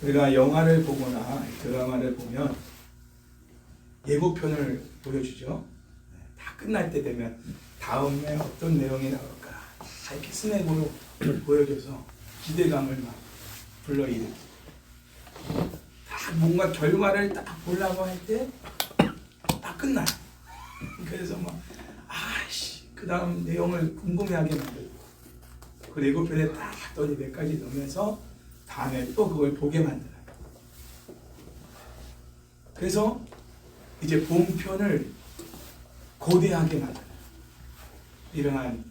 우리가 영화를 보거나 드라마를 보면 예고편을 보여주죠. 다 끝날 때 되면 다음에 어떤 내용이 나올까 다 이렇게 스냅으로 보여줘서 기대감을 막 불러일으키고, 다 뭔가 결과를 딱 보려고 할 때 딱 끝나요. 그래서 막 아이씨 그 다음 내용을 궁금해하게 만들고, 그 예고편에 딱 떠니 몇 가지 넣으면서 다음에 또 그걸 보게 만들어요. 그래서 이제 본편을 고대하게 만드는 이러한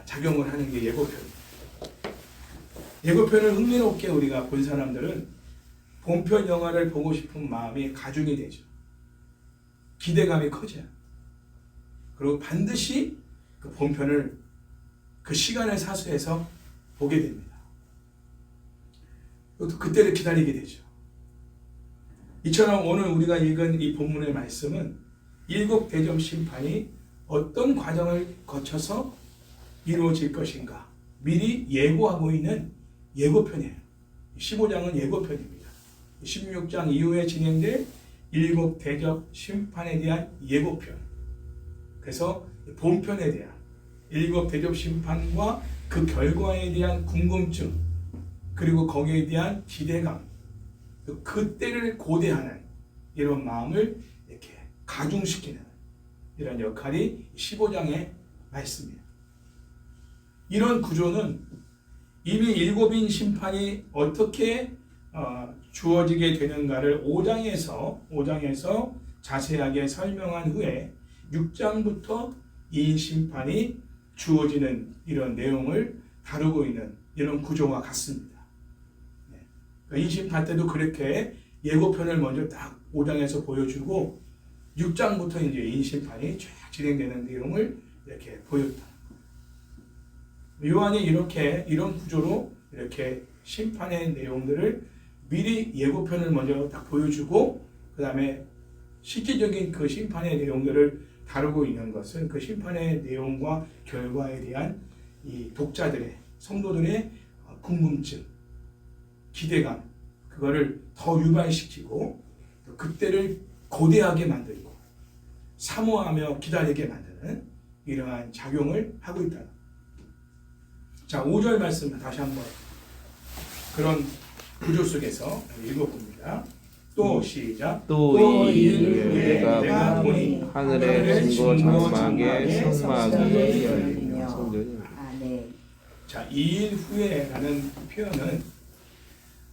작용을 하는 게 예고편입니다. 예고편을 흥미롭게 우리가 본 사람들은 본편 영화를 보고 싶은 마음이 가중이 되죠. 기대감이 커져요. 그리고 반드시 그 본편을 그 시간을 사수해서 보게 됩니다. 또 그때를 기다리게 되죠. 이처럼 오늘 우리가 읽은 이 본문의 말씀은 일곱 대접 심판이 어떤 과정을 거쳐서 이루어질 것인가 미리 예고하고 있는 예고편이에요. 15장은 예고편입니다. 16장 이후에 진행될 일곱 대접 심판에 대한 예고편. 그래서 본편에 대한 일곱 대접 심판과 그 결과에 대한 궁금증, 그리고 거기에 대한 기대감, 그때를 고대하는 이런 마음을 이렇게 가중시키는 이런 역할이 15장의 말씀이에요. 이런 구조는 이미 일곱인 심판이 어떻게 주어지게 되는가를 5장에서 자세하게 설명한 후에 6장부터 2인 심판이 주어지는 이런 내용을 다루고 있는 이런 구조와 같습니다. 인심판 때도 그렇게 예고편을 먼저 딱 5장에서 보여주고 6장부터 이제 인심판이 쫙 진행되는 내용을 이렇게 보였다. 요한이 이렇게 이런 구조로 이렇게 심판의 내용들을 미리 예고편을 먼저 딱 보여주고 그 다음에 실질적인 그 심판의 내용들을 다루고 있는 것은 그 심판의 내용과 결과에 대한 이 독자들의 성도들의 궁금증, 기대감, 그거를 더 유발시키고 그때를 고대하게 만들고 사모하며 기다리게 만드는 이러한 작용을 하고 있다. 자, 5절 말씀 다시 한번 그런 구조 속에서 읽어봅니다. 또 시작. 또 이일 후에 내가 보니 하늘의 증거 장막의 성막이 열리며 성전이. 자, 2일 후에라는 표현은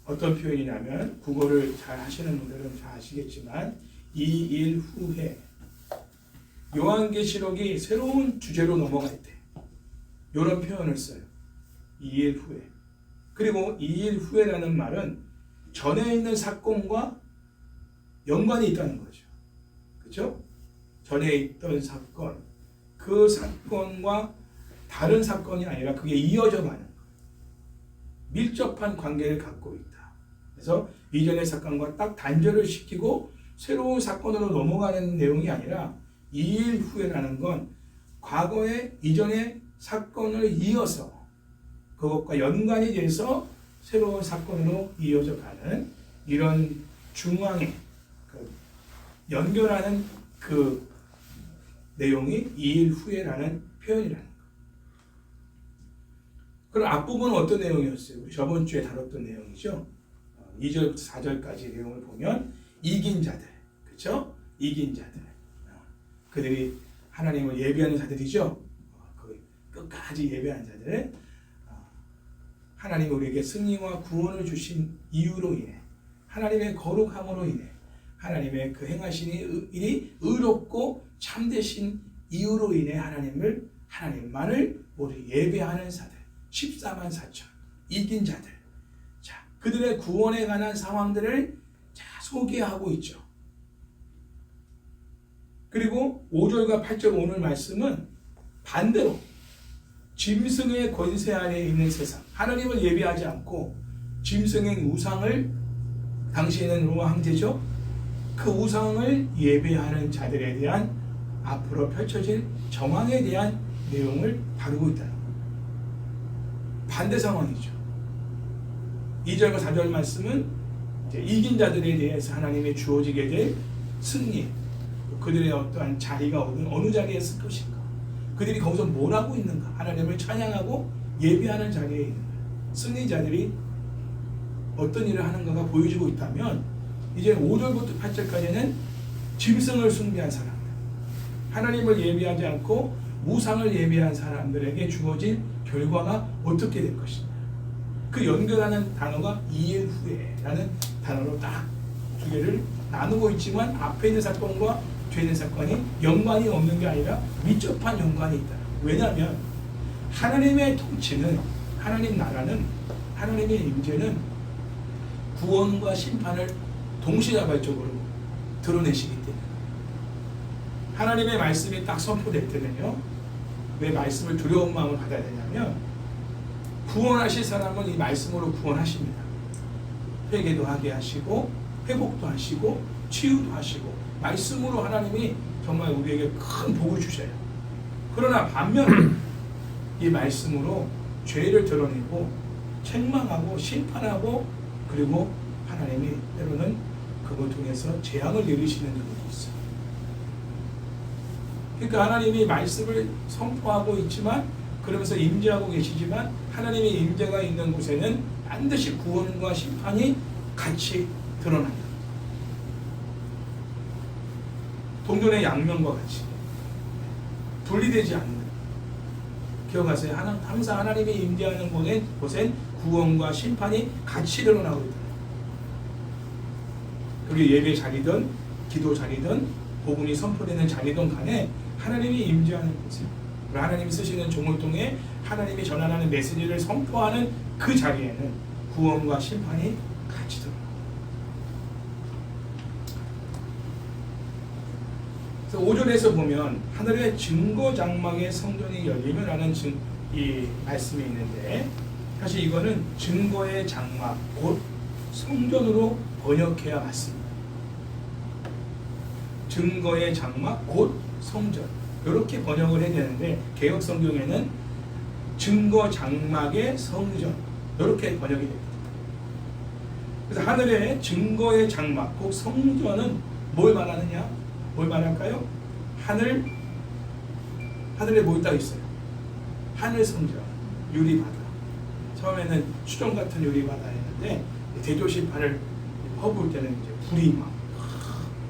어떤 표현이냐면 국어를 잘 하시는 분들은 잘 아시겠지만 2일 후에 요한계시록이 새로운 주제로 넘어갈 때 이런 표현을 써요. 2일 후에. 그리고 2일 후에라는 말은 전에 있는 사건과 연관이 있다는 거죠. 그렇죠? 전에 있던 사건, 그 사건과 다른 사건이 아니라 그게 이어져 가는 거예요. 밀접한 관계를 갖고 있다. 그래서 이전의 사건과 딱 단절을 시키고 새로운 사건으로 넘어가는 내용이 아니라 2일 후에라는 건 과거의 이전의 사건을 이어서 그것과 연관이 돼서 새로운 사건으로 이어져 가는 이런 중앙에 연결하는 그 내용이 2일 후에라는 표현이라는 거예요. 그럼 앞부분은 어떤 내용이었어요? 우리 저번 주에 다뤘던 내용이죠. 2절부터 4절까지 내용을 보면 이긴 자들, 그렇죠? 이긴 자들, 그들이 하나님을 예배하는 자들이죠. 끝까지 예배하는 자들, 하나님이 우리에게 승리와 구원을 주신 이유로 인해, 하나님의 거룩함으로 인해, 하나님의 그 행하신 일이 의롭고 참되신 이유로 인해 하나님만을 모두 예배하는 자들, 14만 4천 이긴 자들. 자, 그들의 구원에 관한 상황들을 소개하고 있죠. 그리고 5절과 8절 오늘 말씀은 반대로 짐승의 권세 아래 있는 세상, 하나님을 예배하지 않고 짐승의 우상을, 당시에는 로마 황제죠, 그 우상을 예배하는 자들에 대한 앞으로 펼쳐질 정황에 대한 내용을 다루고 있다는 거예요. 반대 상황이죠. 2절과 4절 말씀은 이제 이긴 자들에 대해서 하나님이 주어지게 될 승리, 그들의 어떠한 자리가 어느 자리에 있을 것인가, 그들이 거기서 뭘 하고 있는가, 하나님을 찬양하고 예배하는 자리에 있는 거예요. 승리자들이 어떤 일을 하는가가 보여지고 있다면, 이제 5절부터 8절까지는 짐승을 숭배한 사람들, 하나님을 예배하지 않고 우상을 예배한 사람들에게 주어진 결과가 어떻게 될 것인가, 그 연결하는 단어가 이엘 후에라는 단어로 딱 두 개를 나누고 있지만, 앞에 있는 사건과 뒤에 있는 사건이 연관이 없는 게 아니라 밀접한 연관이 있다. 왜냐하면 하나님의 통치는, 하나님 나라는, 하나님의 임재는 구원과 심판을 동시다발적으로 드러내시기 때문에, 하나님의 말씀이 딱 선포될 때는요, 왜 말씀을 두려운 마음을 받아야 되냐면, 구원하실 사람은 이 말씀으로 구원하십니다. 회개도 하게 하시고 회복도 하시고 치유도 하시고, 말씀으로 하나님이 정말 우리에게 큰 복을 주셔요. 그러나 반면 이 말씀으로 죄를 드러내고 책망하고 심판하고, 그리고 하나님이 때로는 그걸 통해서 재앙을 내리시는 경우도 있어요. 그러니까 하나님이 말씀을 선포하고 있지만, 그러면서 임재하고 계시지만, 하나님의 임재가 있는 곳에는 반드시 구원과 심판이 같이 드러납니다. 동전의 양면과 같이 분리되지 않는, 기억하세요. 항상 하나님이 임재하는 곳엔 구원과 심판이 같이 드러나고 있다. 그게 예배 자리든 기도 자리든 복음이 선포되는 자리든 간에 하나님이 임재하는 곳에, 하나님이 쓰시는 종을 통해 하나님이 전하는 메시지를 선포하는 그 자리에는 구원과 심판이 같이 드러나요. 그래서 5절에서 보면 하늘의 증거 장막의 성전이 열리면 라는 이 말씀이 있는데, 사실 이거는 증거의 장막 곧 성전으로 번역해야 맞습니다. 증거의 장막 곧 성전, 이렇게 번역을 해야 되는데, 개역 성경에는 증거 장막의 성전, 이렇게 번역이 됩니다. 그래서 하늘의 증거의 장막 곧 성전은 뭘 말하느냐? 뭘 말할까요? 하늘에 뭐 있다고 있어요? 하늘 성전, 유리바다. 처음에는 수정 같은 유리바다였는데, 대조심판을 퍼부을 때는 이제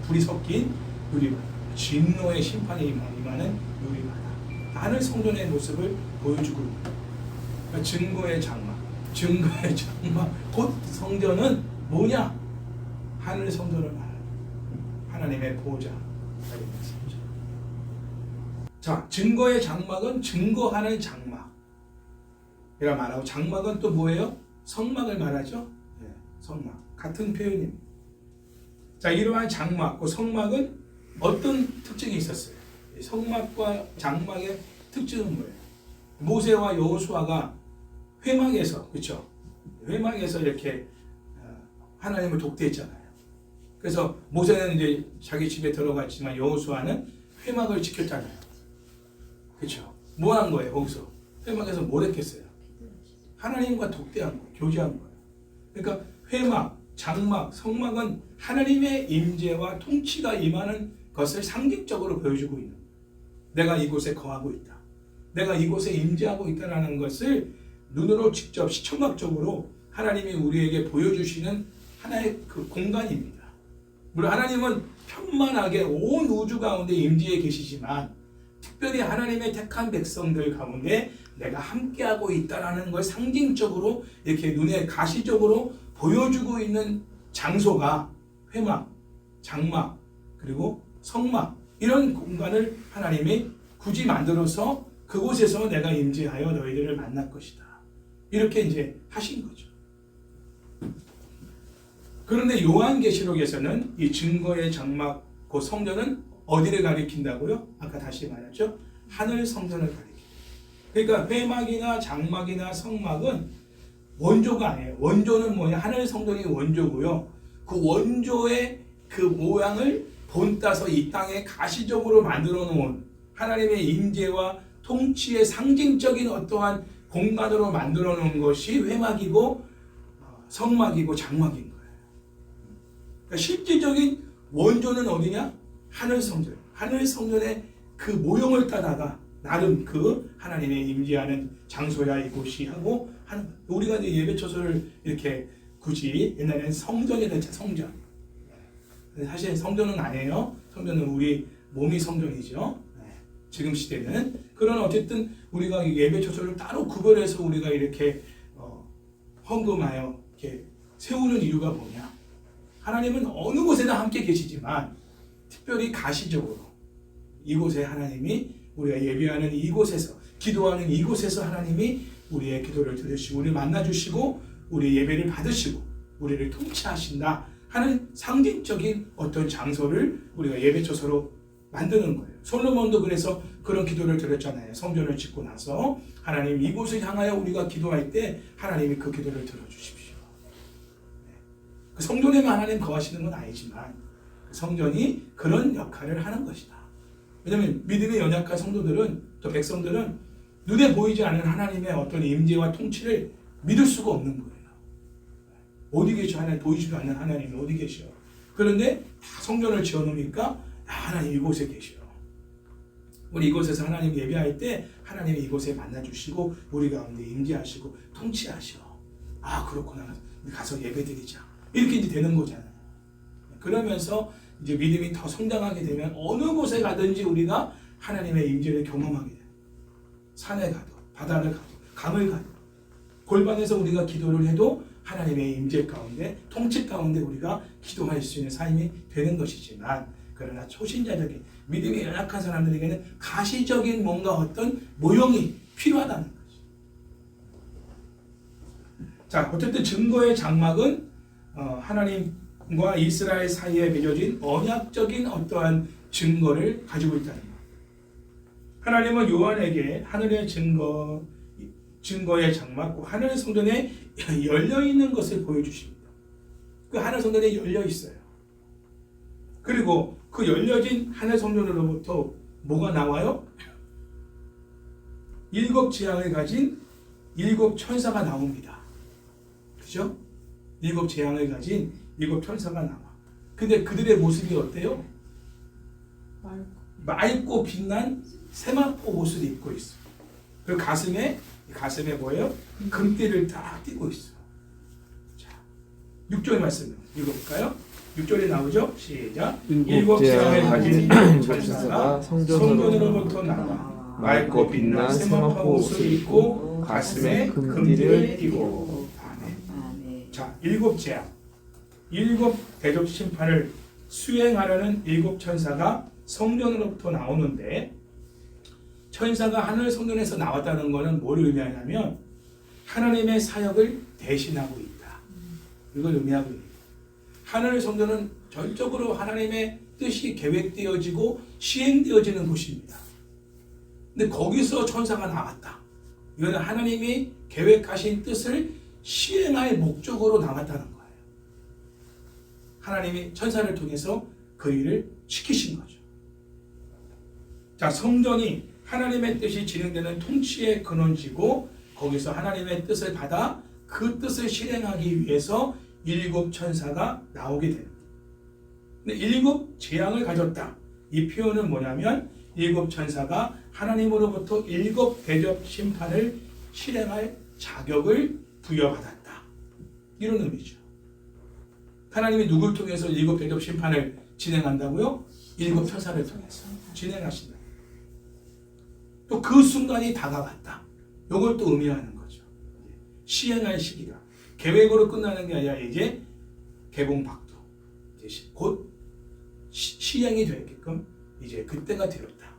불이 섞인 유리바다, 진노의 심판이 임하는 유리바다, 하늘 성전의 모습을 보여주고 있다. 그러니까 증거의 장막, 곧 성전은 뭐냐? 하늘 성전을 말합니다. 하나님의 보호자. 자, 증거의 장막은 증거하는 장막 이라 말하고, 장막은 또 뭐예요? 성막을 말하죠. 네, 성막, 같은 표현입니다. 자, 이러한 장막, 성막은 어떤 특징이 있었어요? 성막과 장막의 특징은 뭐예요? 모세와 여호수아가 회막에서, 그렇죠? 회막에서 이렇게 하나님을 독대했잖아요. 그래서 모세는 이제 자기 집에 들어갔지만 여호수아는 회막을 지켰잖아요. 그렇죠? 뭐 한 거예요? 거기서 회막에서 뭘 했겠어요? 하나님과 독대한 거예요. 교제한 거예요. 그러니까 회막, 장막, 성막은 하나님의 임재와 통치가 임하는 것을 상징적으로 보여주고 있는 거예요. 내가 이곳에 거하고 있다, 내가 이곳에 임재하고 있다는 것을 눈으로 직접 시청각적으로 하나님이 우리에게 보여주시는 하나의 그 공간입니다. 물론 하나님은 편만하게 온 우주 가운데 임재해 계시지만, 특별히 하나님의 택한 백성들 가운데 내가 함께하고 있다는 걸 상징적으로 이렇게 눈에 가시적으로 보여주고 있는 장소가 회막, 장막, 그리고 성막, 이런 공간을 하나님이 굳이 만들어서 그곳에서 내가 임재하여 너희들을 만날 것이다, 이렇게 이제 하신 거죠. 그런데 요한계시록에서는 이 증거의 장막, 그 성전은 어디를 가리킨다고요? 아까 다시 말했죠. 하늘 성전을 가리킨다. 그러니까 회막이나 장막이나 성막은 원조가 아니에요. 원조는 뭐냐? 하늘 성전이 원조고요. 그 원조의 그 모양을 본따서 이 땅에 가시적으로 만들어 놓은 하나님의 임재와 통치의 상징적인 어떠한 공간으로 만들어 놓은 것이 회막이고 성막이고 장막인 거예요. 그러니까 실질적인 원조는 어디냐? 하늘 성전. 하늘 성전의 그 모형을 따다가 나름 그 하나님의 임재하는 장소야 이곳이 하고 하는 거예요. 우리가 이제 예배 처소를 이렇게 굳이 옛날에는 성전이라 했죠. 성전. 사실 성전은 아니에요. 성전은 우리 몸이 성전이죠. 지금 시대는. 그러나 어쨌든 우리가 예배 처소를 따로 구별해서 우리가 이렇게 헌금하여 이렇게 세우는 이유가 뭐냐? 하나님은 어느 곳에나 함께 계시지만 특별히 가시적으로 이곳에 하나님이 우리가 예배하는 이곳에서 기도하는 이곳에서 하나님이 우리의 기도를 들으시고 우리를 만나주시고 우리의 예배를 받으시고 우리를 통치하신다 하는 상징적인 어떤 장소를 우리가 예배처소로 만드는 거예요. 솔로몬도 그래서 그런 기도를 드렸잖아요. 성전을 짓고 나서 하나님 이곳을 향하여 우리가 기도할 때 하나님이 그 기도를 들어주십시오. 그 성전에만 하나님 거하시는 건 아니지만 그 성전이 그런 역할을 하는 것이다. 왜냐하면 믿음의 연약한 성도들은 또 백성들은 눈에 보이지 않는 하나님의 어떤 임재와 통치를 믿을 수가 없는 거예요. 어디 계셔? 하나님 보이지도 않는 하나님이 어디 계셔? 그런데 다 성전을 지어놓으니까 하나님 이곳에 계셔. 우리 이곳에서 하나님 예배할 때 하나님이 이곳에 만나주시고 우리 가운데 임재하시고 통치하셔. 아 그렇구나. 가서 예배드리자. 이렇게 이제 되는 거잖아요. 그러면서 이제 믿음이 더 성장하게 되면 어느 곳에 가든지 우리가 하나님의 임재를 경험하게 돼요. 산에 가도 바다를 가도 강을 가도 골반에서 우리가 기도를 해도 하나님의 임재 가운데 통치 가운데 우리가 기도할 수 있는 삶이 되는 것이지만 그러나 초신자적인 믿음이 연약한 사람들에게는 가시적인 뭔가 어떤 모형이 필요하다는 거죠. 자, 어쨌든 증거의 장막은 하나님과 이스라엘 사이에 맺어진 언약적인 어떠한 증거를 가지고 있다는 거예요. 하나님은 요한에게 하늘의 증거의 장막, 하늘 성전에 열려 있는 것을 보여주십니다. 그 하늘 성전에 열려 있어요. 그리고 그 열려진 하늘 성전으로부터 뭐가 나와요? 7 재앙을 가진 7 천사가 나옵니다. 그죠? 7 재앙을 가진 7 천사가 나와. 근데 그들의 모습이 어때요? 맑고 빛난 세마포 옷을 입고 있어. 그리고 가슴에 뭐예요? 금띠를 딱 띠고 있어. 자, 6절 말씀 읽어볼까요? 6절에 나오죠? 시작. 7 재앙을 가진 천사가 성전으로부터 나와 맑고 빛난 세마포 옷을 입고 가슴에 금띠를 띠고. 아멘. 자, 7 재앙, 7 대접 심판을 수행하려는 7 천사가 성전으로부터 나오는데 천사가 하늘 성전에서 나왔다는 것은 뭘 의미하냐면 하나님의 사역을 대신하고 있다. 이걸 의미하고 있다. 하늘 성전은 전적으로 하나님의 뜻이 계획되어지고 시행되어지는 곳입니다. 근데 거기서 천사가 나왔다. 이거는 하나님이 계획하신 뜻을 시행할 목적으로 나왔다는 거예요. 하나님이 천사를 통해서 그 일을 시키신 거죠. 자, 성전이 하나님의 뜻이 진행되는 통치의 근원지고 거기서 하나님의 뜻을 받아 그 뜻을 실행하기 위해서 7 천사가 나오게 됩니다. 근데 7 재앙을 가졌다. 이 표현은 뭐냐면 7 천사가 하나님으로부터 7 대접 심판을 실행할 자격을 부여받았다. 이런 의미죠. 하나님이 누굴 통해서 7 대접 심판을 진행한다고요? 7 천사를 통해서 진행하신다. 또 그 순간이 다가왔다. 이걸 또 의미하는 거죠. 시행할 시기가 계획으로 끝나는 게 아니라 이제 개봉박도 이제 곧 시행이 되게끔 이제 그때가 되었다.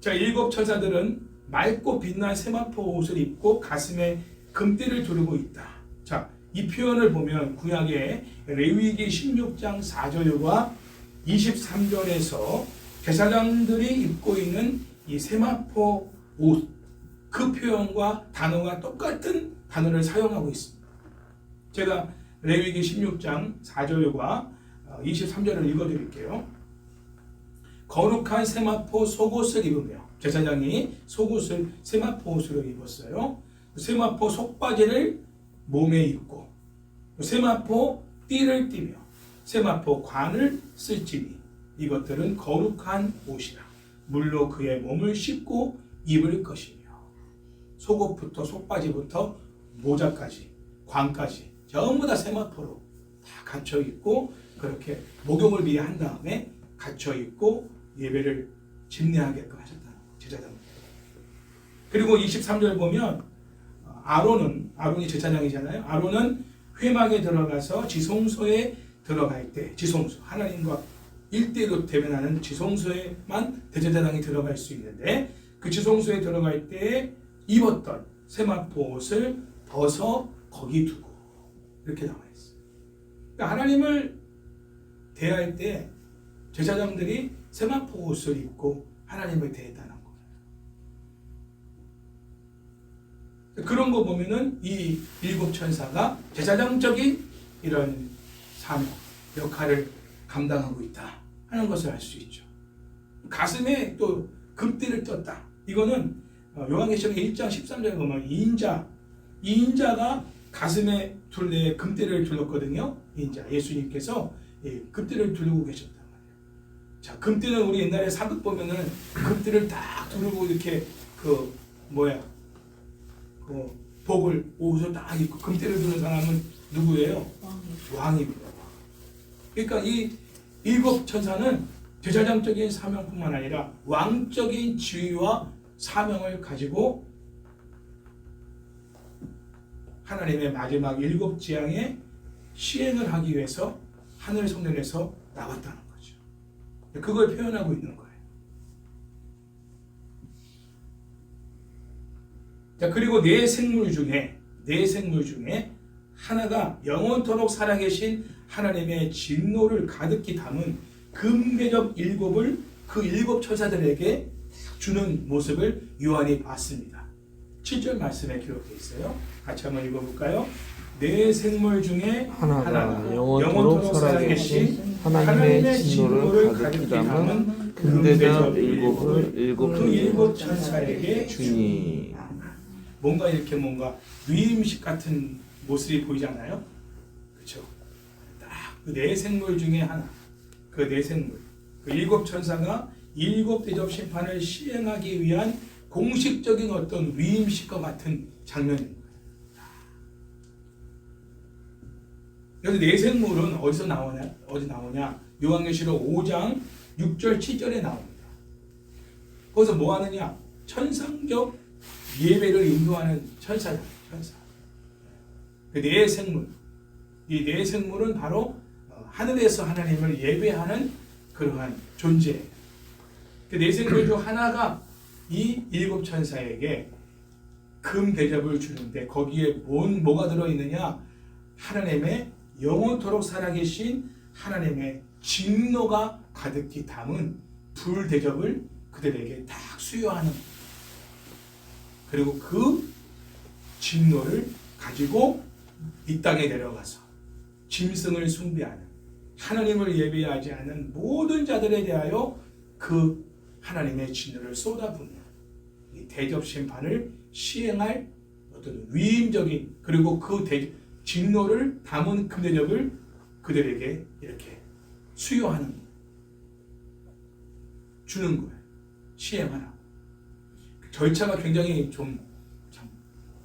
자, 7 천사들은 맑고 빛난 세마포 옷을 입고 가슴에 금띠를 두르고 있다. 자, 이 표현을 보면 구약의 레위기 16장 4절과 23절에서 제사장들이 입고 있는 이 세마포 옷, 그 표현과 단어가 똑같은 단어를 사용하고 있습니다. 제가 레위기 16장 4절과 23절을 읽어드릴게요. 거룩한 세마포 속옷을 입으며, 제사장이 속옷을 세마포 옷으로 입었어요. 세마포 속바지를 몸에 입고 세마포 띠를 띠며 세마포 관을 쓸지니 이것들은 거룩한 옷이라. 물로 그의 몸을 씻고 입을 것이며 속옷부터 속바지부터 모자까지 관까지 전부 다 세마포로 다 갇혀 있고 그렇게 목욕을 미리 한 다음에 갇혀 있고 예배를 집례하게끔 하셨다는 제사장. 그리고 23절 보면 아론이 제사장이잖아요. 아론은 회막에 들어가서 지성소에 들어갈 때 지성소 하나님과 1대1로 대면하는 지성소에만 대제사장이 들어갈 수 있는데 그 지성소에 들어갈 때 입었던 세마포 옷을 벗어 거기 두고 이렇게 나와 있어요. 그러니까 하나님을 대할 때 제사장들이 세마포 옷을 입고 하나님을 대했다는 거예요. 그런 거 보면은 이 일곱 천사가 제사장적인 이런 사명, 역할을 감당하고 있다 하는 것을 알 수 있죠. 가슴에 또 금띠를 떴다. 이거는 요한계시록 1장 13절에 보면 이인자가 가슴에 둘레에 금띠를 둘렀거든요. 이인자 예수님께서 금띠를 두르고 계셨단 말이에요. 자, 금띠는 우리 옛날에 사극 보면은 금띠를 딱 두르고 이렇게 복을 옷을 딱 입고 금띠를 두는 사람은 누구예요? 왕입니다. 그러니까 이 일곱 천사는 제사장적인 사명뿐만 아니라 왕적인 지위와 사명을 가지고 하나님의 마지막 일곱 재앙의 시행을 하기 위해서 하늘 성전에서 나왔다는 거죠. 그걸 표현하고 있는 거예요. 자, 그리고 네 생물 중에 하나가 영원토록 살아계신 하나님의 진노를 가득히 담은 금대접 일곱을 그 일곱 천사들에게 주는 모습을 요한이 봤습니다. 7절 말씀에 기록되어 있어요. 같이 한번 읽어볼까요? 네 생물 중에 하나가 영원토록 살아계신 하나님의 진노를 가득히 담은 금대접 일곱을 그 일곱 천사에게 주니. 뭔가 이렇게 위임식 같은 모습이 보이잖아요. 그렇죠? 딱 그 네 생물 중에 하나, 그 네 생물, 그 일곱 천사가 일곱 대접 심판을 시행하기 위한 공식적인 어떤 위임식과 같은 장면입니다. 여기 네 생물은 어디서 나오냐? 요한계시록 5장 6절 7절에 나옵니다. 거기서 뭐 하느냐? 천상적 예배를 인도하는 천사. 그 네 생물, 이 네 생물은 바로 하늘에서 하나님을 예배하는 그러한 존재예요. 그 네 생물 중 하나가 이 일곱 천사에게 금 대접을 주는데 거기에 뭐가 들어있느냐? 하나님의 영원토록 살아계신 하나님의 진노가 가득히 담은 불 대접을 그들에게 딱 수여하는, 그리고 그 진노를 가지고 이 땅에 내려가서 짐승을 숭배하는, 하나님을 예배하지 않는 모든 자들에 대하여 그 하나님의 진노를 쏟아붓는 이 대접 심판을 시행할 어떤 위임적인, 그리고 그 진노를 담은 그 대접을 그들에게 이렇게 수여하는, 주는 거예요. 시행하라. 절차가 굉장히 좀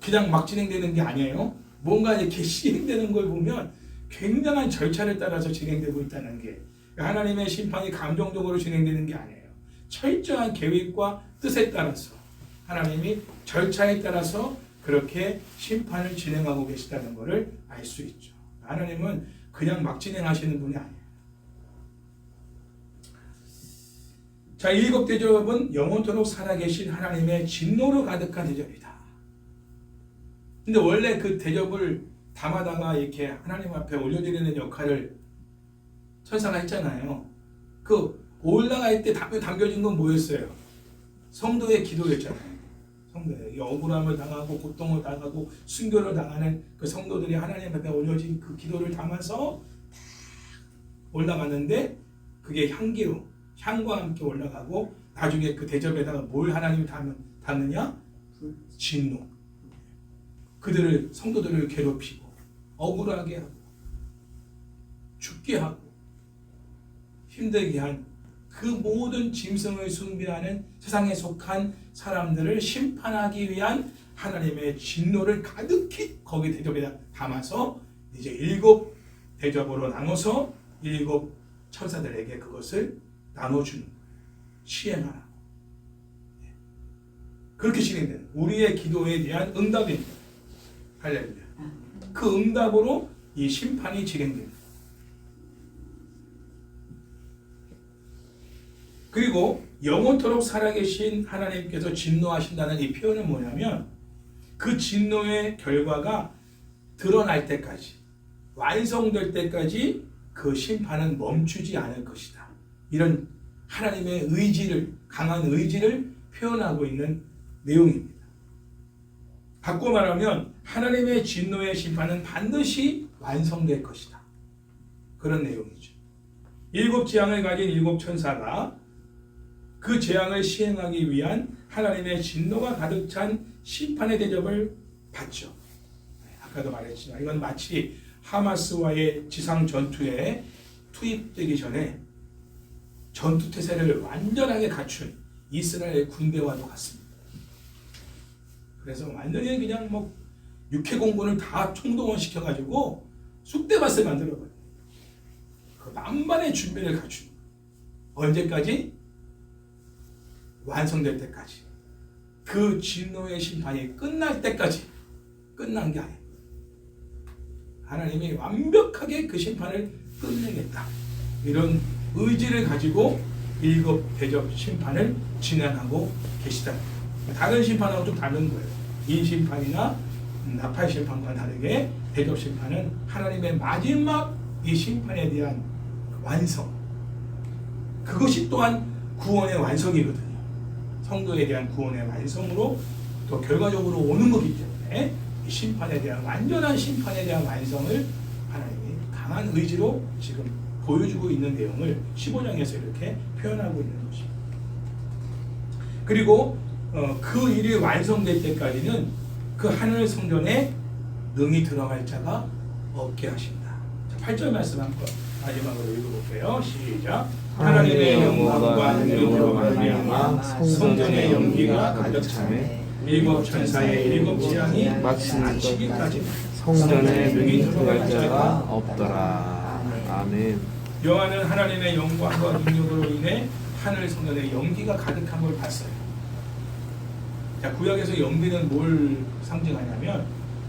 그냥 막 진행되는 게 아니에요. 뭔가 이렇게 시행되는 걸 보면 굉장한 절차를 따라서 진행되고 있다는 게, 하나님의 심판이 감정적으로 진행되는 게 아니에요. 철저한 계획과 뜻에 따라서 하나님이 절차에 따라서 그렇게 심판을 진행하고 계시다는 것을 알 수 있죠. 하나님은 그냥 막 진행하시는 분이 아니에요. 자, 일곱 대접은 영원토록 살아계신 하나님의 진노로 가득한 대접이다. 근데 원래 그 대접을 담아다가 이렇게 하나님 앞에 올려드리는 역할을 천사가 했잖아요. 그 올라갈 때 담겨진 건 뭐였어요? 성도의 기도였잖아요. 성도의 억울함을 당하고 고통을 당하고 순교를 당하는 그 성도들이 하나님 앞에 올려진 그 기도를 담아서 올라가는데, 그게 향과 함께 올라가고, 나중에 그 대접에다가 뭘 하나님이 담느냐? 진노. 그들을, 성도들을 괴롭히고 억울하게 하고 죽게 하고 힘들게 한 그 모든 짐승을 숭배하는 세상에 속한 사람들을 심판하기 위한 하나님의 진노를 가득히 거기 대접에 담아서 이제 7 대접으로 나눠서 7 천사들에게 그것을 나눠주는 거예요. 시행하라고. 그렇게 진행되는 우리의 기도에 대한 응답입니다. 할렐루야. 그 응답으로 이 심판이 진행됩니다. 그리고 영원토록 살아계신 하나님께서 진노하신다는 이 표현은 뭐냐면 그 진노의 결과가 드러날 때까지 완성될 때까지 그 심판은 멈추지 않을 것이다. 이런 하나님의 의지를 강한 의지를 표현하고 있는 내용입니다. 바꿔 말하면 하나님의 진노의 심판은 반드시 완성될 것이다. 그런 내용이죠. 7 재앙을 가진 7 천사가 그 재앙을 시행하기 위한 하나님의 진노가 가득 찬 심판의 대접을 받죠. 아까도 말했지만 이건 마치 하마스와의 지상 전투에 투입되기 전에 전투 태세를 완전하게 갖춘 이스라엘 군대와도 같습니다. 그래서 완전히 그냥 뭐 육해공군을 다 총동원시켜가지고 쑥대밭을 만들어버려요. 그 만반의 준비를 갖춘 언제까지? 완성될 때까지. 그 진노의 심판이 끝날 때까지 끝난 게 아니에요. 하나님이 완벽하게 그 심판을 끝내겠다. 이런 의지를 가지고 7 대접 심판을 진행하고 계시다. 다른 심판하고 좀 다른 거예요. 인심판이나 나팔 심판과 다르게 대접 심판은 하나님의 마지막 이 심판에 대한 완성. 그것이 또한 구원의 완성이거든요. 성도에 대한 구원의 완성으로 또 결과적으로 오는 거기 때문에 이 심판에 대한 완전한 심판에 대한 완성을 하나님이 강한 의지로 지금 보여주고 있는 내용을 15장에서 이렇게 표현하고 있는 것입니다. 그리고 그 일이 완성될 때까지는 그 하늘 성전에 능히 들어갈 자가 없게 하신다. 자, 8절 말씀 한번 마지막으로 읽어볼게요. 시작. 하나님의 영광과 능력으로 말미암아 성전의 연기가 가득 차매 7 천사의 7 재앙이 마치기까지 성전에 능히 들어갈 자가 없더라. 아멘. 요한은 하나님의 영광과 능력으로 인해 하늘 성전에 연기가 가득한 걸 봤어요. 자, 구약에서 연기는 뭘 상징하냐면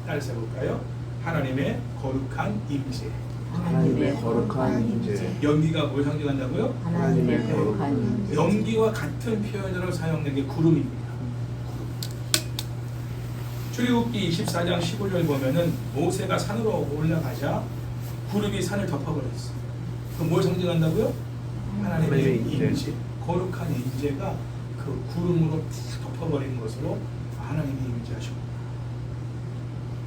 따라서 볼까요? 하나님의 거룩한 임재. 하나님의 거룩한 임재. 연기가 뭘 상징한다고요? 하나님의 거룩한 임재. 연기와 같은 표현으로 사용된 게 구름입니다. 출애굽기 24장 15절 보면은 모세가 산으로 올라가자 구름이 산을 덮어버렸어요. 그 뭘 상징한다고요? 하나님의 임재. 거룩한 임재가 그 구름으로 덮어버린 것으로 하나님이 임재하셨고,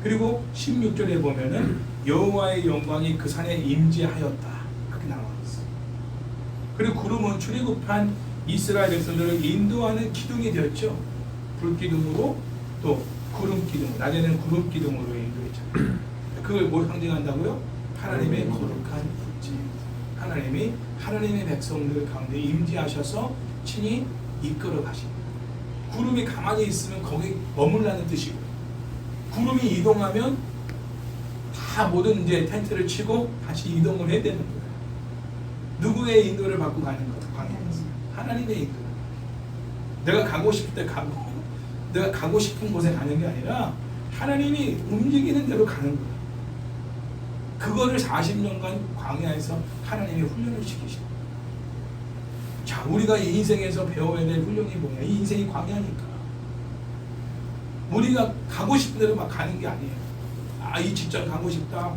그리고 16절에 보면은 여호와의 영광이 그 산에 임재하였다. 그렇게 나와 있어요. 그리고 구름은 출애굽한 이스라엘 백성들을 인도하는 기둥이 되었죠. 불기둥으로 또 구름기둥, 낮에는 구름기둥으로 인도했잖아요. 그걸 뭘 상징한다고요? 하나님의 거룩한 임재. 하나님이 하나님의 백성들 가운데 임재하셔서 친히 이끌어 가십니다. 구름이 가만히 있으면 거기 머물라는 뜻이고, 구름이 이동하면 다 모든 이제 텐트를 치고 다시 이동을 해야 되는 거예요. 누구의 인도를 받고 가는 거죠? 광야에서 하나님의 인도. 내가 가고 싶을 때 가고, 내가 가고 싶은 곳에 가는 게 아니라 하나님이 움직이는 대로 가는 거예요. 그거를 40년간 광야에서 하나님이 훈련을 시키시고, 자, 우리가 이 인생에서 배워야 될 훈련이 뭐냐? 이 인생이 광야니까 우리가 가고 싶은 대로 막 가는 게 아니에요. 아, 이 직장 가고 싶다,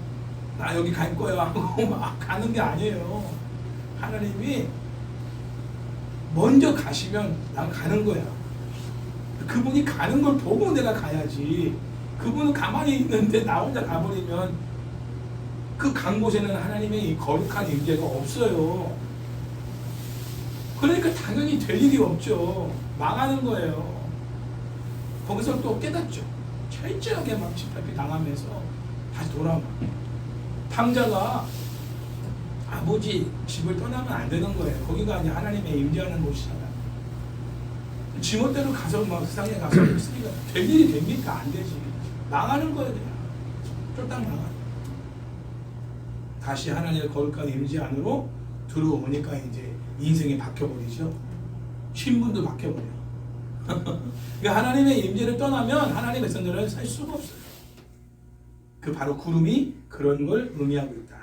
나 여기 갈 거야 하고 막 가는 게 아니에요. 하나님이 먼저 가시면 난 가는 거야. 그분이 가는 걸 보고 내가 가야지. 그분은 가만히 있는데 나 혼자 가버리면 그 간 곳에는 하나님의 이 거룩한 임재가 없어요. 그러니까 당연히 될 일이 없죠. 망하는 거예요. 거기서 또 깨닫죠. 철저하게 막 집합이 당하면서 다시 돌아와. 탕자가 아버지 집을 떠나면 안 되는 거예요. 거기가 이제 하나님의 임재하는 곳이잖아요. 지멋대로 가서 막 세상에 가서 있으니까 될 일이 됩니까? 안 되지. 망하는 거예요. 그냥 쫄딱 망하는 거예요. 다시 하나님의 거룩한 임재 안으로 들어오니까 이제 인생이 바뀌어버리죠. 신분도 바뀌어버려. 그러니까 하나님의 임재를 떠나면 하나님의 백성들은 살 수가 없어요. 그 바로 구름이 그런 걸 의미하고 있다.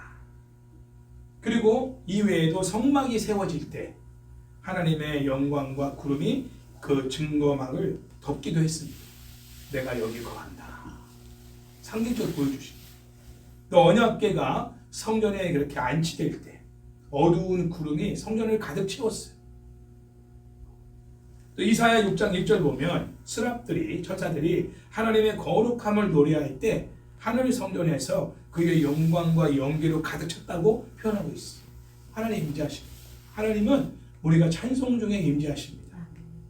그리고 이외에도 성막이 세워질 때 하나님의 영광과 구름이 그 증거막을 덮기도 했습니다. 내가 여기 거한다. 상징적으로 보여주십니다. 또 언약궤가 성전에 그렇게 안치될 때 어두운 구름이 성전을 가득 채웠어요. 또 이사야 6장 1절 보면 스랍들이 천사들이 하나님의 거룩함을 노래할 때 하늘 성전에서 그의 영광과 연기로 가득 찼다고 표현하고 있어요. 하나님 임재하십니다. 하나님은 우리가 찬송 중에 임재하십니다.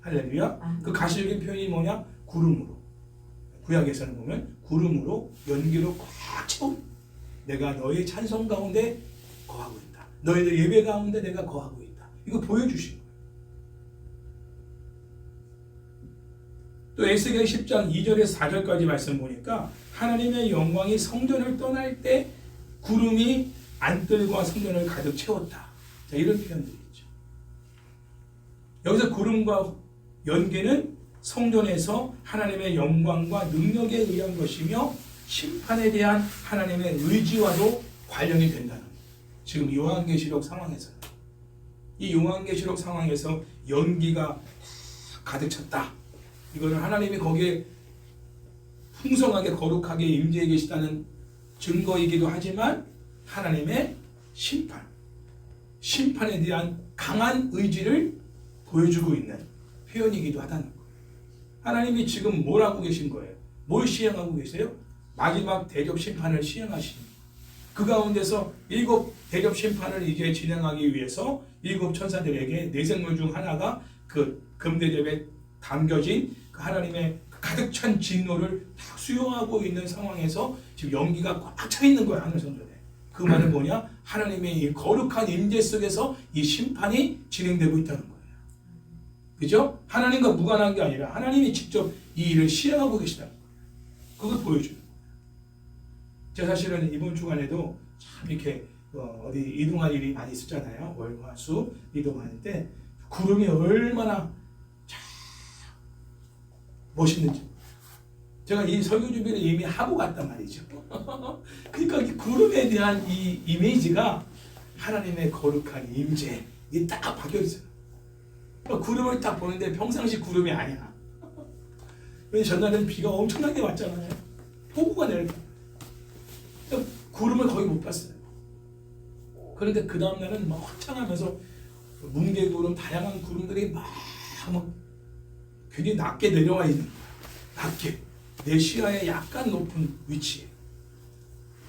할렐루야. 그 가시적인 표현이 뭐냐? 구름으로. 구약에서는 보면 구름으로 연기로 꽉 채운 내가 너의 찬송 가운데 거하고 있다. 너희들 예배 가운데 내가 거하고 있다. 이거 보여주신 거예요. 또 에스겔 10장 2절에서 4절까지 말씀 보니까 하나님의 영광이 성전을 떠날 때 구름이 안뜰과 성전을 가득 채웠다. 자, 이런 표현들이 있죠. 여기서 구름과 연기는 성전에서 하나님의 영광과 능력에 의한 것이며 심판에 대한 하나님의 의지와도 관련이 된다는 거예요. 지금 요한계시록 상황에서 이 요한계시록 상황에서 연기가 가득 찼다. 이거는 하나님이 거기에 풍성하게 거룩하게 임재해 계시다는 증거이기도 하지만 하나님의 심판에 대한 강한 의지를 보여주고 있는 표현이기도 하다는 거예요. 하나님이 지금 뭘 하고 계신 거예요? 뭘 시행하고 계세요? 마지막 대접 심판을 시행하십니다. 그 가운데서 7 대접 심판을 이제 진행하기 위해서 7 천사들에게 네 생물 중 하나가 그 금대접에 담겨진 그 하나님의 가득 찬 진노를 다 수용하고 있는 상황에서 지금 연기가 꽉 차 있는 거야, 하늘 성전에. 그 말은 뭐냐? 하나님의 이 거룩한 임재 속에서 이 심판이 진행되고 있다는 거예요. 그죠? 하나님과 무관한 게 아니라 하나님이 직접 이 일을 시행하고 계시다는 거예요. 그걸 보여주는 거예요. 제가 사실은 이번 주간에도 참 이렇게 어디 이동할 일이 많이 있었잖아요. 월, 화, 수 이동할 때 구름이 얼마나 멋있는지. 제가 이 설교 준비를 이미 하고 갔단 말이죠. 그러니까 이 구름에 대한 이 이미지가 하나님의 거룩한 임재, 이 딱 박혀 있어요. 구름을 딱 보는데 평상시 구름이 아니야. 왜냐면 전날에는 비가 엄청나게 왔잖아요. 폭우가 내릴 때. 구름을 거의 못 봤어요. 그런데 그 다음날은 막 화창하면서 뭉게구름, 다양한 구름들이 막 굉장히 낮게 내려와 있는 거야. 낮게. 내 시야에 약간 높은 위치에.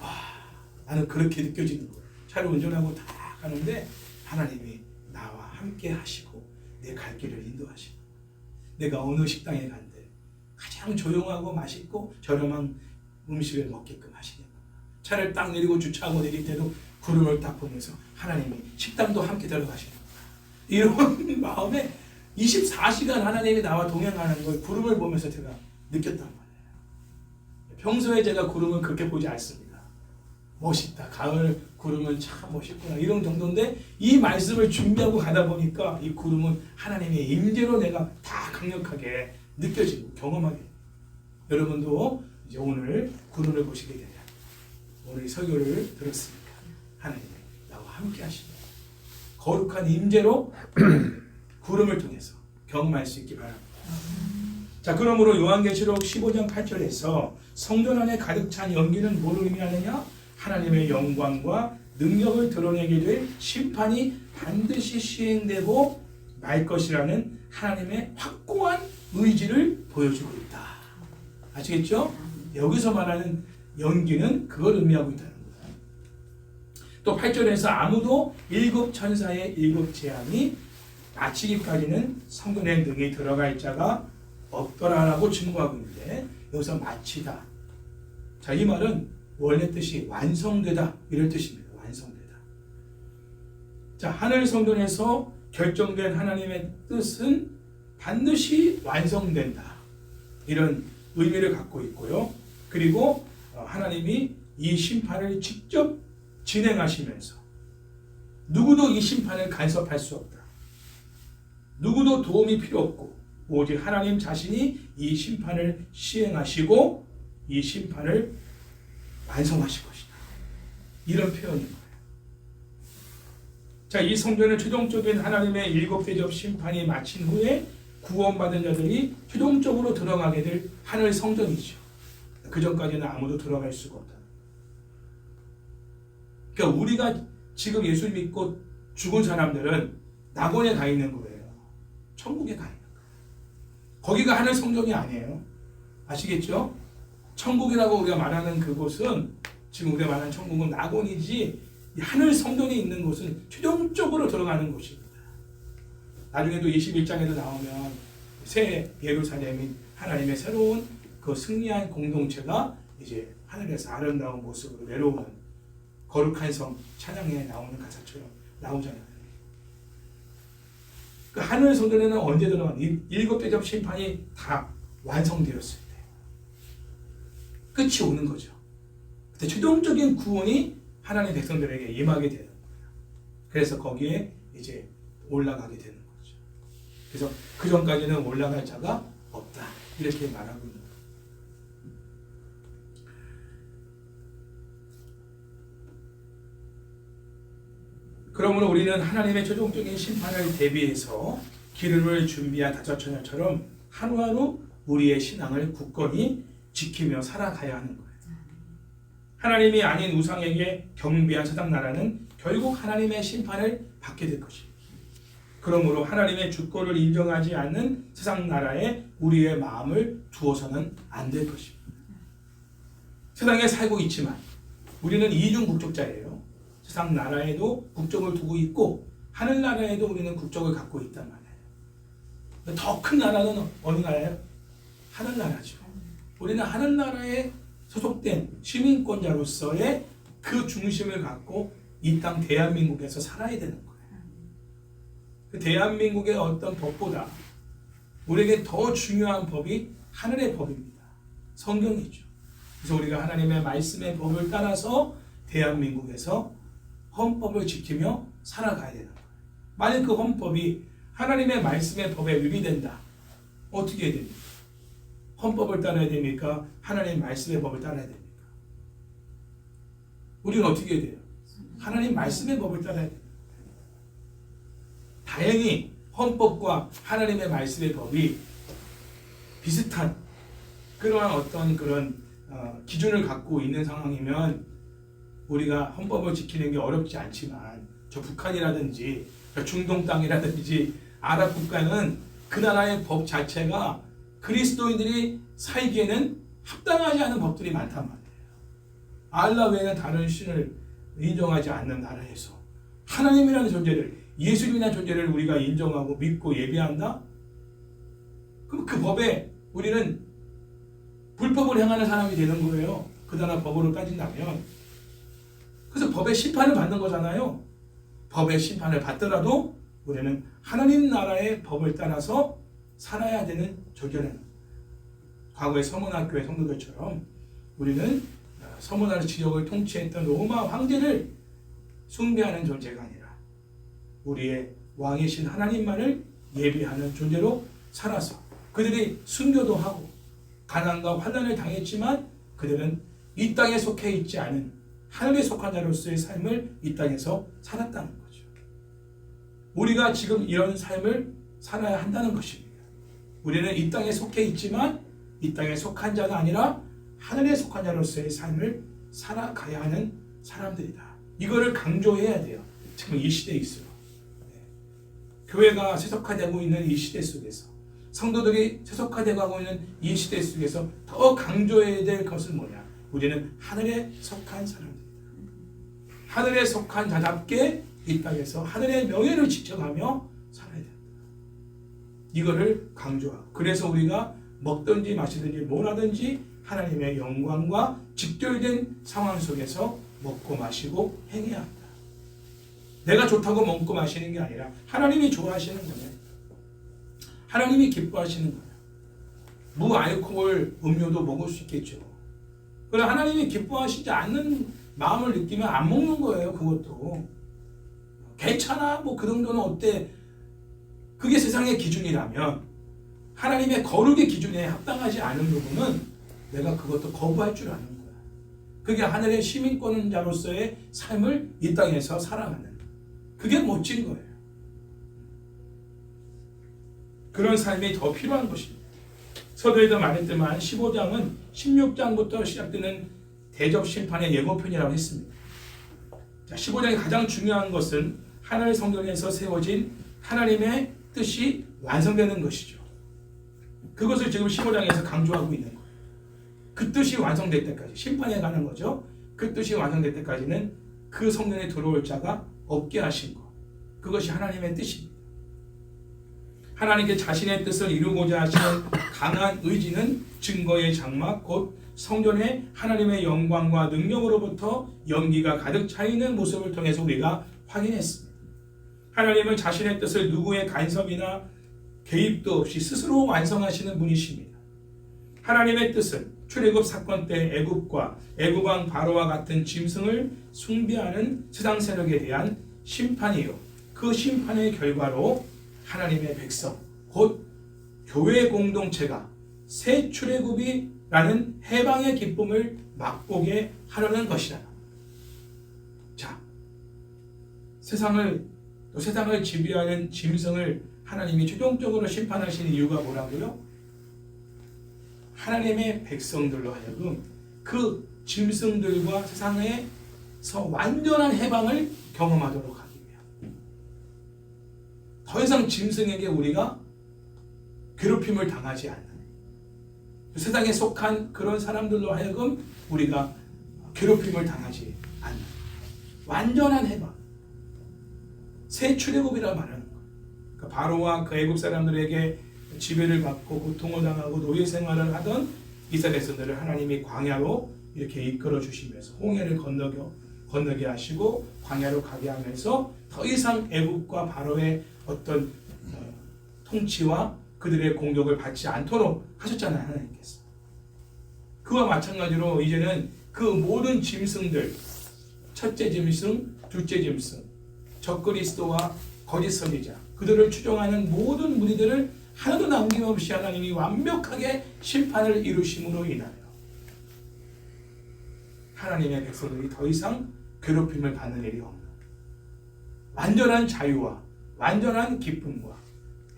와, 나는 그렇게 느껴지는 거야. 차를 운전하고 다 가는데 하나님이 나와 함께 하시고 내 갈 길을 인도하시고 내가 어느 식당에 간데 가장 조용하고 맛있고 저렴한 음식을 먹게끔 하시는 거야. 차를 딱 내리고 주차하고 내릴 때도 구름을 딱 보면서 하나님이 식당도 함께 들어가시는 거야. 이런 마음에 24시간 하나님이 나와 동행하는 걸 구름을 보면서 제가 느꼈단 말이에요. 평소에 제가 구름은 그렇게 보지 않습니다. 멋있다. 가을 구름은 참 멋있구나. 이런 정도인데 이 말씀을 준비하고 가다 보니까 이 구름은 하나님의 임재로 내가 다 강력하게 느껴지고 경험하게. 여러분도 이제 오늘 구름을 보시게 되면 오늘 이 설교를 들었으니까 하나님이 나와 함께 하시는 거룩한 임재로 구름을 통해서 경험할 수 있기 바랍니다. 자, 그러므로 요한계시록 15장 8절에서 성전 안에 가득 찬 연기는 뭘 의미하느냐? 하나님의 영광과 능력을 드러내게 될 심판이 반드시 시행되고 말 것이라는 하나님의 확고한 의지를 보여주고 있다. 아시겠죠? 여기서 말하는 연기는 그걸 의미하고 있다는 거예요. 또 8절에서 아무도 7 천사의 7 재앙이 마치기까지는 성전에 능히 들어갈 자가 없더라라고 증거하고 있는데 여기서 마치다. 자, 이 말은 원래 뜻이 완성되다 이런 뜻입니다. 완성되다. 자, 하늘 성전에서 결정된 하나님의 뜻은 반드시 완성된다. 이런 의미를 갖고 있고요. 그리고 하나님이 이 심판을 직접 진행하시면서 누구도 이 심판을 간섭할 수 없다. 누구도 도움이 필요 없고 오직 하나님 자신이 이 심판을 시행하시고 이 심판을 완성하실 것이다. 이런 표현인 거예요. 자, 이 성전의 최종적인 하나님의 7대접 심판이 마친 후에 구원받은 자들이 최종적으로 들어가게 될 하늘 성전이죠. 그 전까지는 아무도 들어갈 수가 없다. 그러니까 우리가 지금 예수 믿고 죽은 사람들은 낙원에 가 있는 거예요. 천국에 가 있는 거예요. 거기가 하늘 성전이 아니에요. 아시겠죠? 천국이라고 우리가 말하는 그곳은, 지금 우리가 말하는 천국은 낙원이지, 하늘 성전이 있는 곳은 최종적으로 들어가는 곳입니다. 나중에도 21장에도 나오면 새 예루살렘인 하나님의 새로운 그 승리한 공동체가 이제 하늘에서 아름다운 모습으로 내려오는 거룩한 성 찬양에 나오는 가사처럼 나오잖아요. 그 하늘 성전에는 언제 들어가는 7대접 심판이 다 완성되었을 때 끝이 오는 거죠. 그때 최종적인 구원이 하나님의 백성들에게 임하게 되는 거예요. 그래서 거기에 이제 올라가게 되는 거죠. 그래서 그 전까지는 올라갈 자가 없다. 이렇게 말하고 있는 거예요. 그러므로 우리는 하나님의 최종적인 심판을 대비해서 기름을 준비한 다처처녀처럼 하루하루 우리의 신앙을 굳건히 지키며 살아가야 하는 거예요. 하나님이 아닌 우상에게 경배한 세상 나라는 결국 하나님의 심판을 받게 될 것입니다. 그러므로 하나님의 주권을 인정하지 않는 세상 나라에 우리의 마음을 두어서는 안 될 것입니다. 세상에 살고 있지만 우리는 이중 국적자예요. 세상 나라에도 국적을 두고 있고 하늘 나라에도 우리는 국적을 갖고 있단 말이에요. 더 큰 나라는 어느 나라예요? 하늘 나라죠. 우리는 하늘 나라에 소속된 시민권자로서의 그 중심을 갖고 이 땅 대한민국에서 살아야 되는 거예요. 그 대한민국의 어떤 법보다 우리에게 더 중요한 법이 하늘의 법입니다. 성경이죠. 그래서 우리가 하나님의 말씀의 법을 따라서 대한민국에서 헌법을 지키며 살아가야 되는 거예요. 만약 그 헌법이 하나님의 말씀의 법에 위배된다. 어떻게 해야 됩니까? 헌법을 따라야 됩니까? 하나님의 말씀의 법을 따라야 됩니까? 우리는 어떻게 해야 돼요? 하나님 말씀의 법을 따라야 됩니다. 다행히 헌법과 하나님의 말씀의 법이 비슷한 그러한 어떤 그런 기준을 갖고 있는 상황이면 우리가 헌법을 지키는 게 어렵지 않지만 저 북한이라든지 저 중동 땅이라든지 아랍 국가는 그 나라의 법 자체가 그리스도인들이 살기에는 합당하지 않은 법들이 많단 말이에요. 알라 외에는 다른 신을 인정하지 않는 나라에서 하나님이라는 존재를, 예수님이라는 존재를 우리가 인정하고 믿고 예배한다? 그럼 그 법에 우리는 불법을 행하는 사람이 되는 거예요. 그 나라 법으로 따진다면. 그래서 법의 심판을 받는 거잖아요. 법의 심판을 받더라도 우리는 하나님 나라의 법을 따라서 살아야 되는 존재는, 과거의 서문학교의 성도들처럼 우리는 서문화 지역을 통치했던 로마 황제를 숭배하는 존재가 아니라 우리의 왕이신 하나님만을 예배하는 존재로 살아서 그들이 순교도 하고 가난과 환난을 당했지만 그들은 이 땅에 속해 있지 않은 하늘에 속한 자로서의 삶을 이 땅에서 살았다는 거죠. 우리가 지금 이런 삶을 살아야 한다는 것입니다. 우리는 이 땅에 속해 있지만 이 땅에 속한 자가 아니라 하늘에 속한 자로서의 삶을 살아가야 하는 사람들이다. 이거를 강조해야 돼요. 지금 이 시대일수록. 교회가 세속화되고 있는 이 시대 속에서, 성도들이 세속화되고 있는 이 시대 속에서 더 강조해야 될 것은 뭐냐? 우리는 하늘에 속한 사람들이다. 하늘에 속한 자답게 이 땅에서 하늘의 명예를 지켜가며 살아야 된다. 이거를 강조하고, 그래서 우리가 먹든지 마시든지 뭘 하든지 하나님의 영광과 직결된 상황 속에서 먹고 마시고 행해야 한다. 내가 좋다고 먹고 마시는 게 아니라 하나님이 좋아하시는 거예요. 하나님이 기뻐하시는 거예요. 무알코올 음료도 먹을 수 있겠죠. 그러나 하나님이 기뻐하시지 않는 마음을 느끼면 안 먹는 거예요. 그것도 괜찮아, 뭐 그 정도는 어때? 그게 세상의 기준이라면 하나님의 거룩의 기준에 합당하지 않은 부분은 내가 그것도 거부할 줄 아는 거야. 그게 하늘의 시민권자로서의 삶을 이 땅에서 살아가는, 그게 멋진 거예요. 그런 삶이 더 필요한 것입니다. 서두에도 말했지만 15장은 16장부터 시작되는 대접 심판의 예고편이라고 했습니다. 자, 15장의 가장 중요한 것은 하늘 성전에서 세워진 하나님의 뜻이 완성되는 것이죠. 그것을 지금 15장에서 강조하고 있는 거예요. 그 뜻이 완성될 때까지, 심판에 가는 거죠. 그 뜻이 완성될 때까지는 그 성전에 들어올 자가 없게 하신 것, 그것이 하나님의 뜻입니다. 하나님께 자신의 뜻을 이루고자 하시는 강한 의지는 증거의 장막, 곧 성전의 하나님의 영광과 능력으로부터 연기가 가득 차 있는 모습을 통해서 우리가 확인했습니다. 하나님은 자신의 뜻을 누구의 간섭이나 개입도 없이 스스로 완성하시는 분이십니다. 하나님의 뜻은 출애굽 사건 때 애굽과 애굽왕 바로와 같은 짐승을 숭배하는 세상 세력에 대한 심판이요, 그 심판의 결과로 하나님의 백성, 곧 교회 공동체가 새 출애굽이라는 해방의 기쁨을 맛보게 하려는 것이다. 자, 세상을 지배하는 짐승을 하나님이 최종적으로 심판하시는 이유가 뭐라고요? 하나님의 백성들로 하여금 그 짐승들과 세상에서 완전한 해방을 경험하도록 하기 위함. 더 이상 짐승에게 우리가 괴롭힘을 당하지 않는, 세상에 속한 그런 사람들로 하여금 우리가 괴롭힘을 당하지 않는 완전한 해방, 새 출애굽이라 말하는 거예요. 그러니까 바로와 그 애굽 사람들에게 지배를 받고 고통을 당하고 노예 생활을 하던 이스라엘 백성들을 하나님이 광야로 이렇게 이끌어 주시면서 홍해를 건너게 하시고 광야로 가게 하면서 더 이상 애굽과 바로의 어떤 통치와 그들의 공격을 받지 않도록 하셨잖아요, 하나님께서. 그와 마찬가지로 이제는 그 모든 짐승들, 첫째 짐승, 둘째 짐승, 적그리스도와 거짓 선지자, 그들을 추종하는 모든 무리들을 하나도 남김없이 하나님이 완벽하게 심판을 이루심으로 인하여 하나님의 백성들이 더 이상 괴롭힘을 받는 일이 없는 완전한 자유와 완전한 기쁨과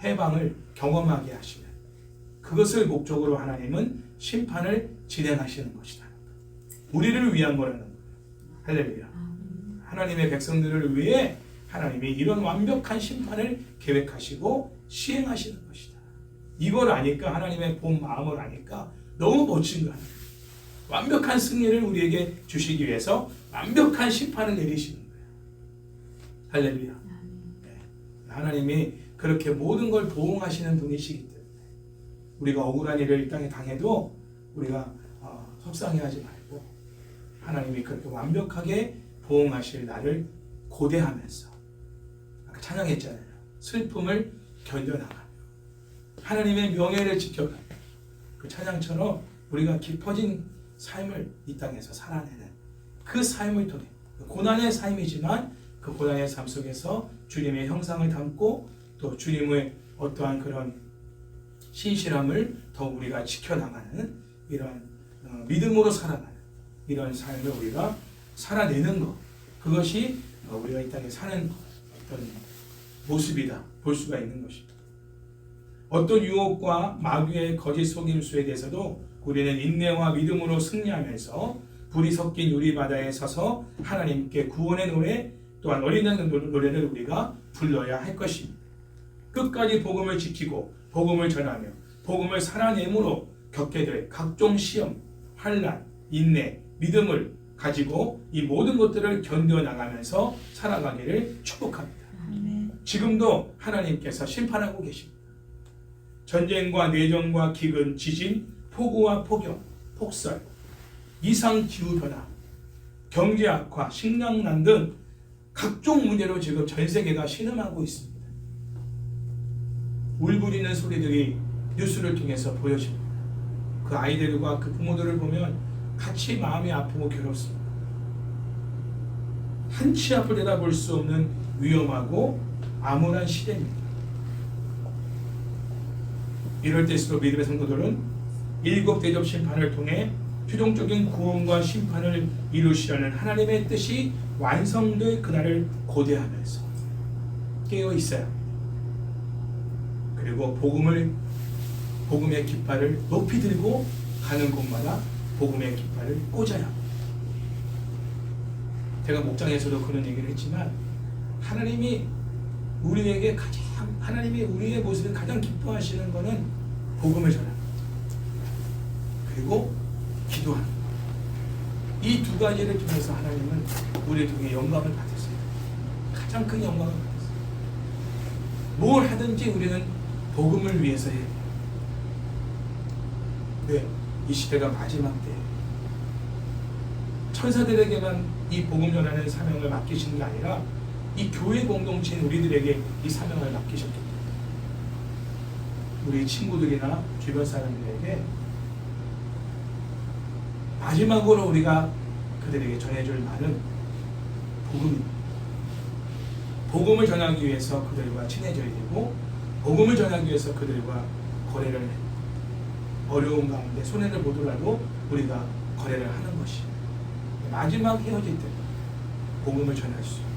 해방을 경험하게 하시는, 그것을 목적으로 하나님은 심판을 진행하시는 것이다. 우리를 위한 거라는 거예요. 할렐루야. 하나님의 백성들을 위해 하나님이 이런 완벽한 심판을 계획하시고 시행하시는 것이다. 이걸 아니까, 하나님의 본 마음을 아니까 너무 멋진 거예요. 완벽한 승리를 우리에게 주시기 위해서 완벽한 심판을 내리시는 거예요. 할렐루야. 네. 하나님이 그렇게 모든 걸 보응하시는 분이시기 때문에 우리가 억울한 일을 이 땅에 당해도 우리가 속상해하지 말고 하나님이 그렇게 완벽하게 보응하실 나를 고대하면서, 아까 찬양했잖아요. 슬픔을 견뎌나가며 하나님의 명예를 지켜가며, 그 찬양처럼 우리가 깊어진 삶을 이 땅에서 살아내는 그 삶을 통해, 고난의 삶이지만 그 고난의 삶 속에서 주님의 형상을 담고 또 주님의 어떠한 그런 신실함을 더 우리가 지켜나가는 이런 믿음으로 살아가는 이런 삶을 우리가 살아내는 것, 그것이 우리가 이 땅에 사는 어떤 모습이다 볼 수가 있는 것입니다. 어떤 유혹과 마귀의 거짓 속임수에 대해서도 우리는 인내와 믿음으로 승리하면서 불이 섞인 유리바다에 서서 하나님께 구원의 노래, 또한 어린양 노래를 우리가 불러야 할 것입니다. 끝까지 복음을 지키고 복음을 전하며 복음을 살아내므로 겪게 될 각종 시험, 환난, 인내, 믿음을 가지고 이 모든 것들을 견뎌나가면서 살아가기를 축복합니다. 지금도 하나님께서 심판하고 계십니다. 전쟁과 내전과 기근, 지진, 폭우와 폭염, 폭설, 이상 기후변화, 경제 악화, 식량난 등 각종 문제로 지금 전 세계가 신음하고 있습니다. 울부리는 소리들이 뉴스를 통해서 보여집니다. 그 아이들과 그 부모들을 보면 같이 마음이 아프고 괴롭습니다. 한치 앞을 내다볼 수 없는 위험하고 암울한 시대입니다. 이럴 때일수록 믿음의 성도들은 일곱 대접 심판을 통해 최종적인 구원과 심판을 이루시려는 하나님의 뜻이 완성될 그날을 고대하면서 깨어 있어야 합니다. 그리고 복음의 깃발을 높이 들고 가는 곳마다 복음의 깃발을 꽂아야 합니다. 제가 목장에서도 그런 얘기를 했지만 하나님이 우리의 모습에 가장 기뻐하시는 것은 복음을 전하는 것, 그리고 기도하는 것. 이 두 가지를 통해서 하나님은 우리를 통해 영광을 받으세요. 가장 큰 영광을 받으세요. 뭘 하든지 우리는 복음을 위해서 해야 돼요. 왜? 이 시대가 마지막 때예요. 천사들에게만 이 복음 전하는 사명을 맡기시는 게 아니라 이 교회 공동체인 우리들에게 이 사명을 맡기셨기 때문에 우리 친구들이나 주변 사람들에게 마지막으로 우리가 그들에게 전해줄 말은 복음입니다. 복음을 전하기 위해서 그들과 친해져야 되고 복음을 전하기 위해서 그들과 거래를 해요. 어려운 가운데 손해를 보더라도 우리가 거래를 하는 것이 마지막 헤어질 때 복음을 전할 수 있고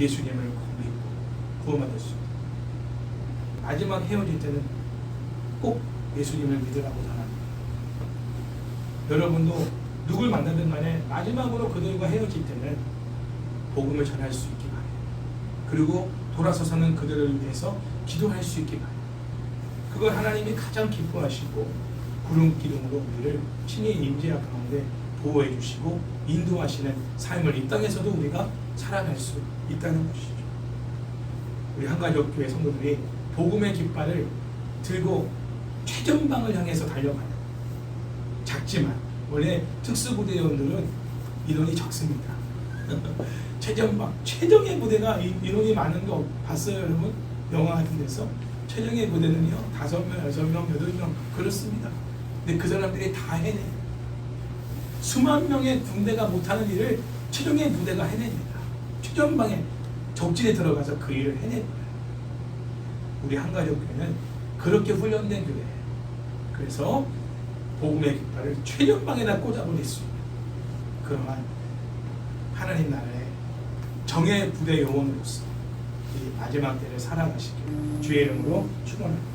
예수님을 믿고 구원받을 수 있고 마지막 헤어질 때는 꼭 예수님을 믿으라고 전합니다. 여러분도 누굴 만나든 간에 마지막으로 그들과 헤어질 때는 복음을 전할 수 있기 바라요. 그리고 돌아서서는 그들을 위해서 기도할 수 있기 바라요. 그걸 하나님이 가장 기뻐하시고 구름 기둥으로 우리를 친히 임재하 가운데 보호해 주시고 인도하시는 삶을 이 땅에서도 우리가 살아갈 수 있다는 것이죠. 우리 한가족 교회 성도들이 복음의 깃발을 들고 최전방을 향해서 달려가는, 작지만 원래 특수부대원들은 인원이 적습니다. 최전방, 최정예 부대가 인원이 많은 거 봤어요 여러분? 영화 같은 데서 최정예 부대는요 5명, 6명, 8명 그렇습니다. 근데 그 사람들이 다 해내요. 수만 명의 군대가 못하는 일을 최정예 부대가 해냅니다. 최전방에 적진에 들어가서 그 일을 해냅니다. 우리 한가족교회는 그렇게 훈련된 교회예요. 그래서 복음의 깃발을 최전방에다 꽂아버렸습니다. 그러한 하나님 나라의 정예 부대 요원으로서 이 마지막 때를 살아가시길 주의 이름으로 축원합니다.